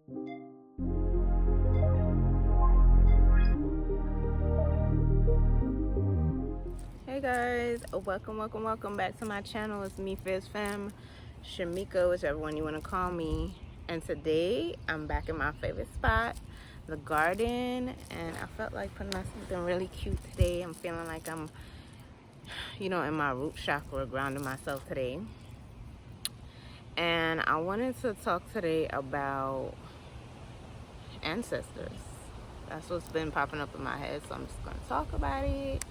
Hey guys, welcome back to my channel. It's me, Fiers, Femme, Shamika, whichever one you want to call me. And today I'm back in my favorite spot, the garden, and I felt like putting on something really cute today. I'm feeling like I'm, in my root chakra, grounding myself today. And I wanted to talk today about ancestors. That's what's been popping up in my head, so I'm just going to talk about it.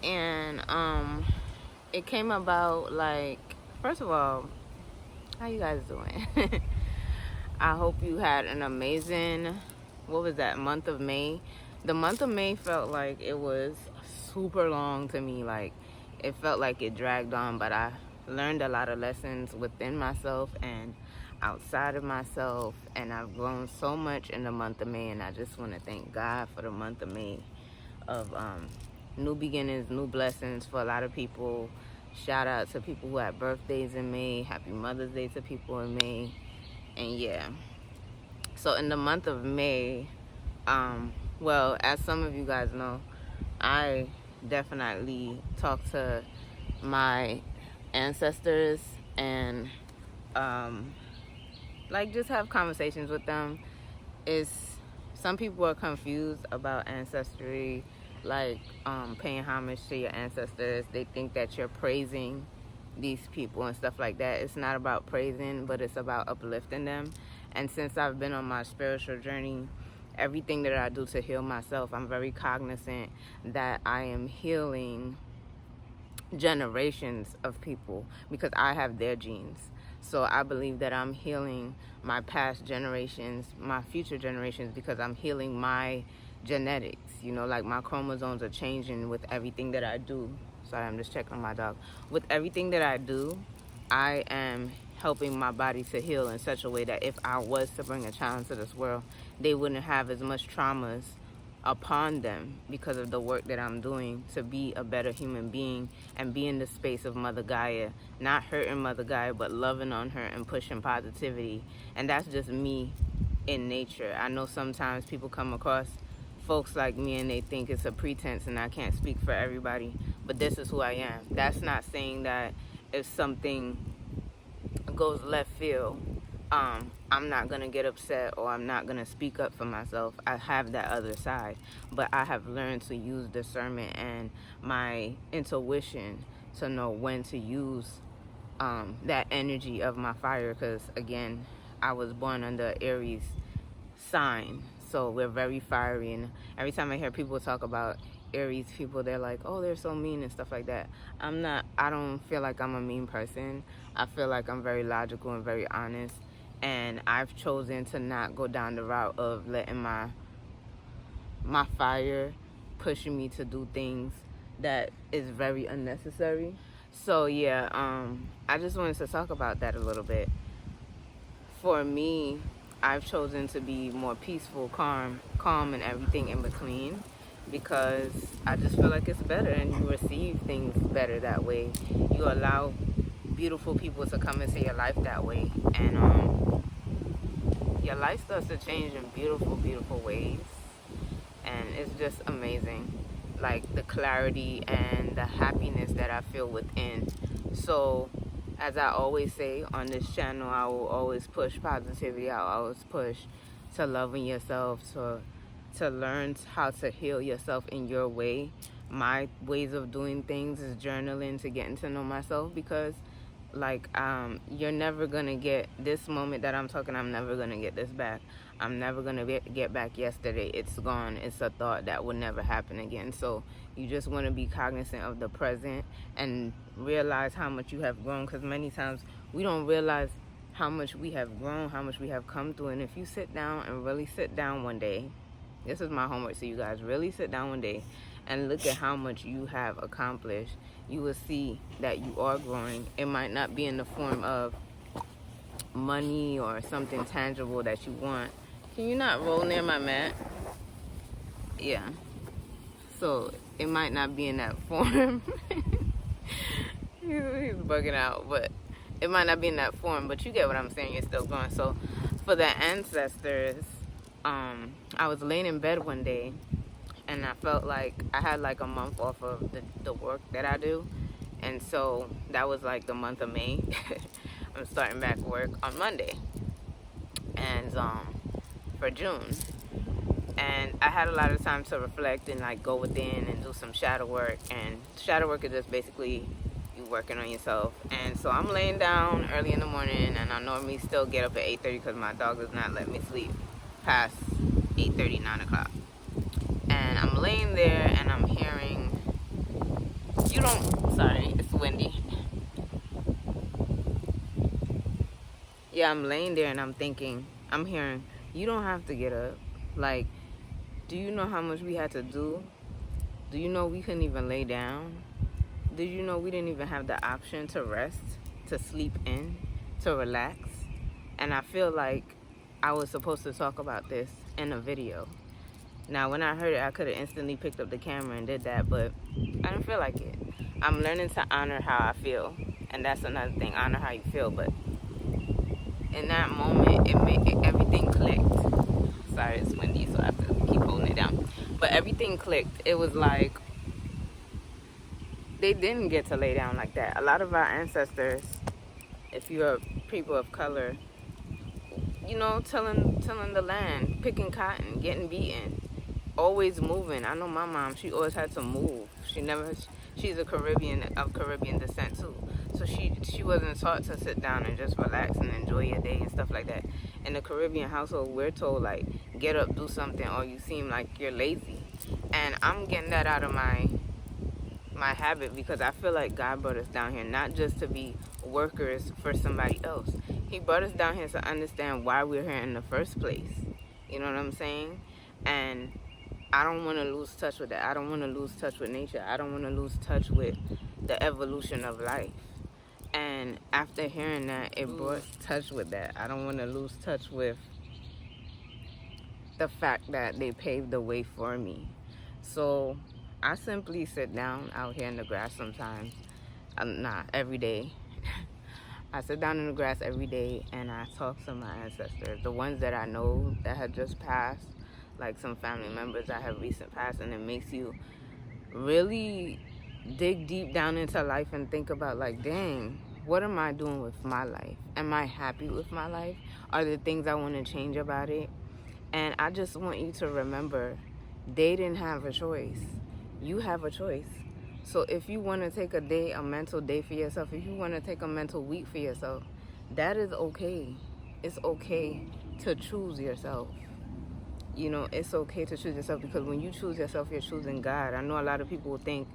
And it came about, like, first of all, how you guys doing? I hope you had an amazing, what was that, month of May? The month of May felt like it was super long to me. Like, it felt like it dragged on, but I learned a lot of lessons within myself and outside of myself, and I've grown so much in the month of May, and I just want to thank God for the month of May of new beginnings, new blessings for a lot of people. Shout out to people who had birthdays in May. Happy Mother's Day to people in May. And yeah, so in the month of May, well, as some of you guys know, I definitely talk to my ancestors and like just have conversations with them. Some people are confused about ancestry, like paying homage to your ancestors. They think that you're praising these people and stuff like that. It's not about praising, but it's about uplifting them. And since I've been on my spiritual journey, everything that I do to heal myself, I'm very cognizant that I am healing generations of people because I have their genes. So I believe that I'm healing my past generations, my future generations, because I'm healing my genetics. Like my chromosomes are changing with everything that I do. Sorry, I'm just checking on my dog. With everything that I do, I am helping my body to heal in such a way that if I was to bring a child into this world, they wouldn't have as much traumas upon them because of the work that I'm doing to be a better human being and be in the space of Mother Gaia, not hurting Mother Gaia, but loving on her and pushing positivity. And that's just me in nature. I know sometimes people come across folks like me and they think it's a pretense, and I can't speak for everybody, but this is who I am. That's not saying that if something goes left field, I'm not gonna get upset or I'm not gonna speak up for myself. I have that other side, but I have learned to use discernment and my intuition to know when to use that energy of my fire, because again, I was born under Aries sign, so we're very fiery. And every time I hear people talk about Aries people, they're like, oh, they're so mean and stuff like that. I don't feel like I'm a mean person. I feel like I'm very logical and very honest, and I've chosen to not go down the route of letting my fire pushing me to do things that is very unnecessary. So yeah, I just wanted to talk about that a little bit. For me, I've chosen to be more peaceful, calm, and everything in between, because I just feel like it's better, and you receive things better that way. You allow beautiful people to come into your life that way, and your life starts to change in beautiful, beautiful ways, and it's just amazing, like the clarity and the happiness that I feel within. So as I always say on this channel, I will always push positivity. I will always push to loving yourself, to learn how to heal yourself in your way. My ways of doing things is journaling, to getting to know myself, because like you're never gonna get this moment that I'm talking. I'm never gonna get this back. I'm never gonna get back yesterday. It's gone. It's a thought that will never happen again. So you just want to be cognizant of the present and realize how much you have grown, because many times we don't realize how much we have grown, how much we have come through. And if you sit down and really sit down one day, this is my homework to you guys, really sit down one day and look at how much you have accomplished, you will see that you are growing. It might not be in the form of money or something tangible that you want. Can you not roll near my mat? Yeah. So it might not be in that form. He's bugging out, but it might not be in that form, but you get what I'm saying. You're still growing. So for the ancestors, I was laying in bed one day and I felt like I had like a month off of the work that I do. And so that was like the month of May. I'm starting back work on Monday. And for June. And I had a lot of time to reflect and like go within and do some shadow work. And shadow work is just basically you working on yourself. And so I'm laying down early in the morning, and I normally still get up at 8:30 because my dog does not let me sleep past 8:30, 9 o'clock. And I'm laying there and I'm hearing, sorry, it's windy. Yeah, I'm laying there and I'm thinking, I'm hearing, you don't have to get up. Like, do you know how much we had to do? Do you know we couldn't even lay down? Did you know we didn't even have the option to rest, to sleep in, to relax? And I feel like I was supposed to talk about this in a video. Now, when I heard it, I could have instantly picked up the camera and did that, but I didn't feel like it. I'm learning to honor how I feel, and that's another thing, honor how you feel. But in that moment, everything clicked. Sorry, it's windy, so I have to keep holding it down. But everything clicked. It was like they didn't get to lay down like that. A lot of our ancestors, if you're people of color, tilling the land, picking cotton, getting beaten, always moving. I know my mom, she always had to move. She's of Caribbean descent too. So she wasn't taught to sit down and just relax and enjoy your day and stuff like that. In the Caribbean household, we're told like, get up, do something, or you seem like you're lazy. And I'm getting that out of my habit, because I feel like God brought us down here not just to be workers for somebody else. He brought us down here to understand why we're here in the first place. You know what I'm saying? And I don't want to lose touch with that. I don't want to lose touch with nature. I don't want to lose touch with the evolution of life. And after hearing that, it brought touch with that. I don't want to lose touch with the fact that they paved the way for me. So I simply sit down out here in the grass sometimes. Every day. I sit down in the grass every day and I talk to my ancestors, the ones that I know that had just passed, like some family members that have recent passed, and it makes you really dig deep down into life and think about like, dang, what am I doing with my life? Am I happy with my life? Are there things I want to change about it? And I just want you to remember, they didn't have a choice. You have a choice. So if you want to take a mental day for yourself, if you want to take a mental week for yourself, that is okay. It's okay to choose yourself. It's okay to choose yourself, because when you choose yourself, you're choosing God. I know a lot of people think,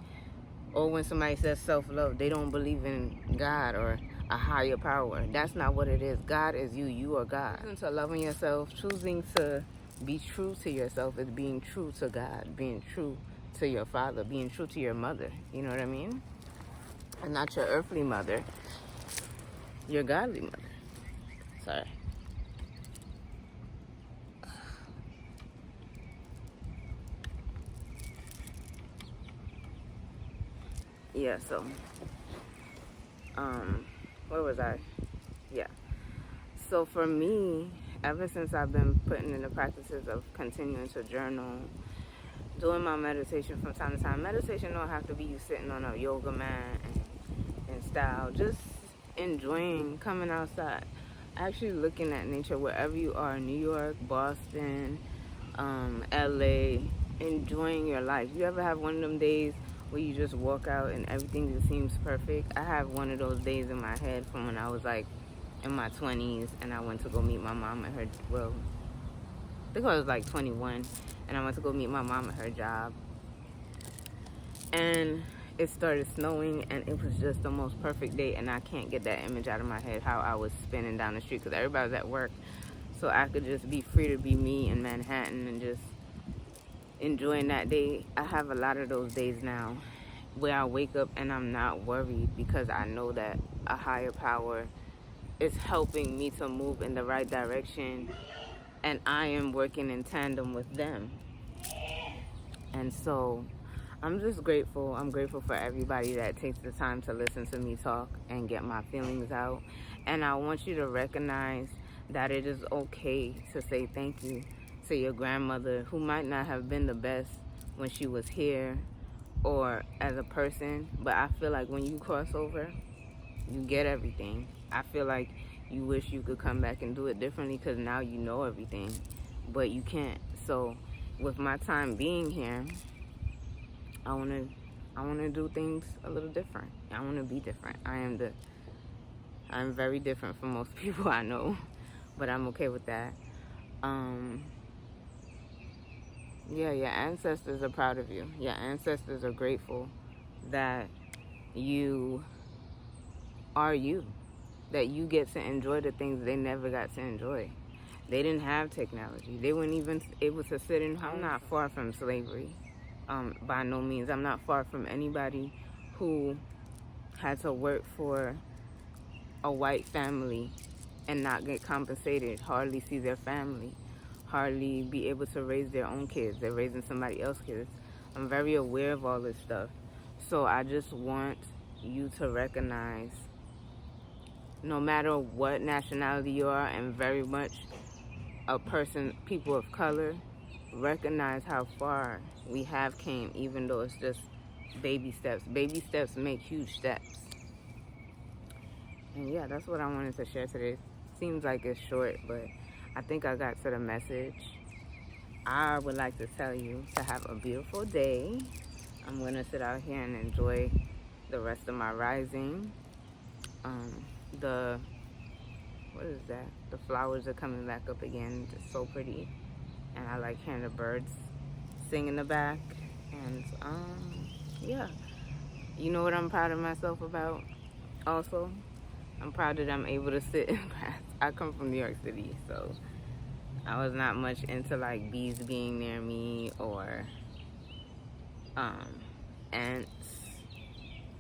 when somebody says self-love, they don't believe in God or a higher power. That's not what it is. God is you. You are God. Choosing to loving yourself, choosing to be true to yourself is being true to God, being true to your father, being true to your mother. You know what I mean? And not your earthly mother, your godly mother. Sorry. Yeah, so, where was I? Yeah. So for me, ever since I've been putting in the practices of continuing to journal, doing my meditation from time to time. Meditation don't have to be you sitting on a yoga mat and style. Just enjoying coming outside. Actually looking at nature wherever you are, New York, Boston, LA, enjoying your life. You ever have one of them days where you just walk out and everything just seems perfect? I have one of those days in my head from when I was like in my 20s and I went to go meet my mom at her, I think I was like 21, and I went to go meet my mom at her job. And it started snowing, and it was just the most perfect day, and I can't get that image out of my head, how I was spinning down the street, because everybody was at work. So I could just be free to be me in Manhattan and just enjoying that day. I have a lot of those days now where I wake up and I'm not worried, because I know that a higher power is helping me to move in the right direction, and I am working in tandem with them. And so I'm just grateful. I'm grateful for everybody that takes the time to listen to me talk and get my feelings out. And I want you to recognize that it is okay to say thank you to your grandmother, who might not have been the best when she was here or as a person, but I feel like when you cross over, you get everything. I feel like you wish you could come back and do it differently because now you know everything, but you can't. So with my time being here, I want to do things a little different. I want to be different. I'm very different from most people I know, but I'm okay with that. Yeah, your ancestors are proud of you. Your ancestors are grateful that you are you, that you get to enjoy the things they never got to enjoy. They didn't have technology. They weren't even able to sit in homes. I'm not far from slavery, by no means. I'm not far from anybody who had to work for a white family and not get compensated, hardly see their family, hardly be able to raise their own kids. They're raising somebody else's kids. I'm very aware of all this stuff. So I just want you to recognize, no matter what nationality you are, and very much a person, people of color, recognize how far we have came, even though it's just baby steps. Baby steps make huge steps. And yeah, that's what I wanted to share today. Seems like it's short, but I think I got to the message. I would like to tell you to have a beautiful day. I'm going to sit out here and enjoy the rest of my rising. What is that? The flowers are coming back up again. It's so pretty. And I like hearing the birds sing in the back. And yeah. You know what I'm proud of myself about also? I'm proud that I'm able to sit in grass. I come from New York City, so I was not much into like bees being near me or ants.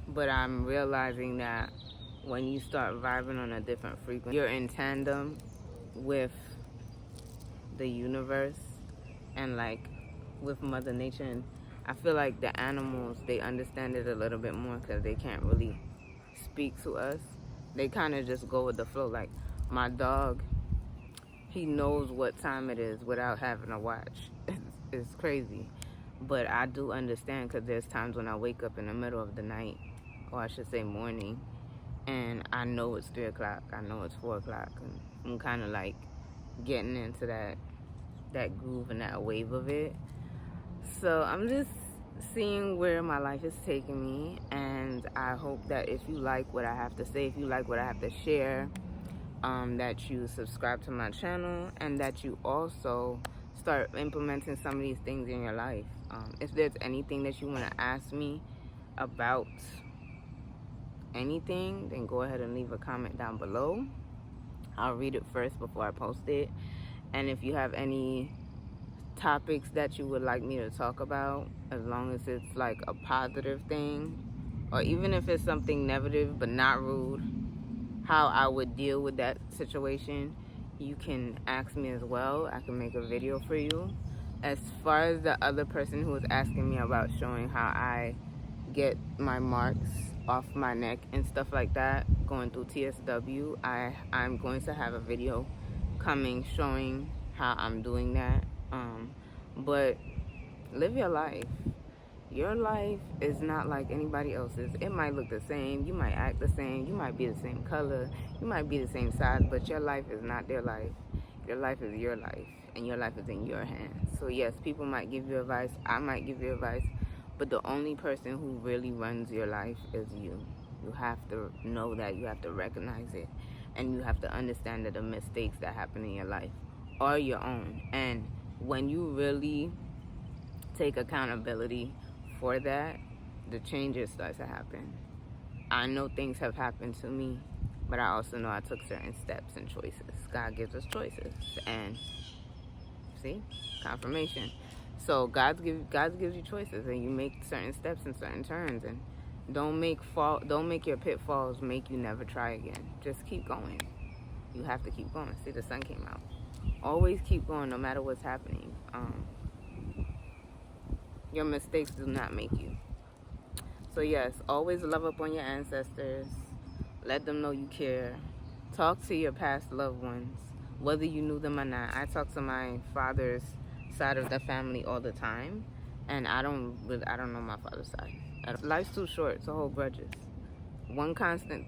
But I'm realizing that when you start vibing on a different frequency, you're in tandem with the universe and like with Mother Nature. And I feel like the animals, they understand it a little bit more because they can't really speak to us. They kind of just go with the flow. Like my dog, he knows what time it is without having to watch. It's crazy. But I do understand because there's times when I wake up in the middle of the night, or I should say morning, and I know it's 3 o'clock. I know it's 4 o'clock. And I'm kind of like getting into that groove and that wave of it. So I'm just seeing where my life is taking me, and I hope that if you like what I have to say, if you like what I have to share, that you subscribe to my channel and that you also start implementing some of these things in your life. If there's anything that you want to ask me about anything, then go ahead and leave a comment down below. I'll read it first before I post it. And if you have any topics that you would like me to talk about, as long as it's like a positive thing, or even if it's something negative but not rude, how I would deal with that situation, you can ask me as well. I can make a video for you. As far as the other person who was asking me about showing how I get my marks off my neck and stuff like that going through TSW, I'm going to have a video coming showing how I'm doing that. But live your life. Your life is not like anybody else's. It might look the same, you might act the same, you might be the same color, you might be the same size, but your life is not their life. Your life is your life, and your life is in your hands. So yes, people might give you advice, I might give you advice, but the only person who really runs your life is you. You have to know that, you have to recognize it, and you have to understand that the mistakes that happen in your life are your own. And when you really take accountability for that, the changes start to happen. I know things have happened to me, but I also know I took certain steps and choices. God gives us choices, and see, confirmation. So God gives you choices, and you make certain steps and certain turns, and don't make your pitfalls make you never try again. Just keep going. You have to keep going. See, the sun came out. Always keep going, no matter what's happening. Your mistakes do not make you. So yes, always love up on your ancestors. Let them know you care. Talk to your past loved ones. whether you knew them or not. I talk to my father's side of the family all the time, and I don't know my father's side. Life's too short to hold grudges.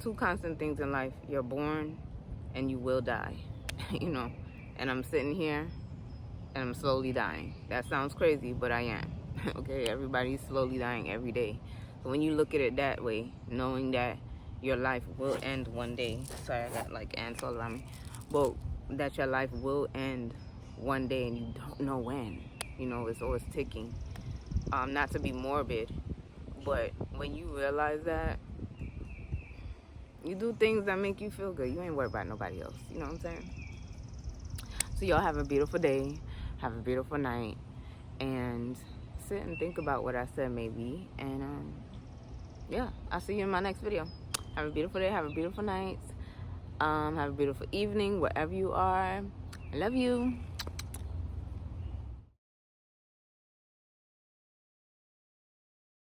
Two constant things in life: you're born, and you will die. You know, and I'm sitting here, and I'm slowly dying. That sounds crazy, but I am. Okay, everybody's slowly dying every day. So when you look at it that way, knowing that your life will end one day. Sorry, I got like ants all around me. But that your life will end one day, and you don't know when. You know, it's always ticking. Not to be morbid, but when you realize that, you do things that make you feel good. You ain't worried about nobody else. You know what I'm saying? So y'all have a beautiful day. Have a beautiful night. And sit and think about what I said maybe. And yeah, I'll see you in my next video. Have a beautiful day. Have a beautiful night. Have a beautiful evening wherever you are. I love you.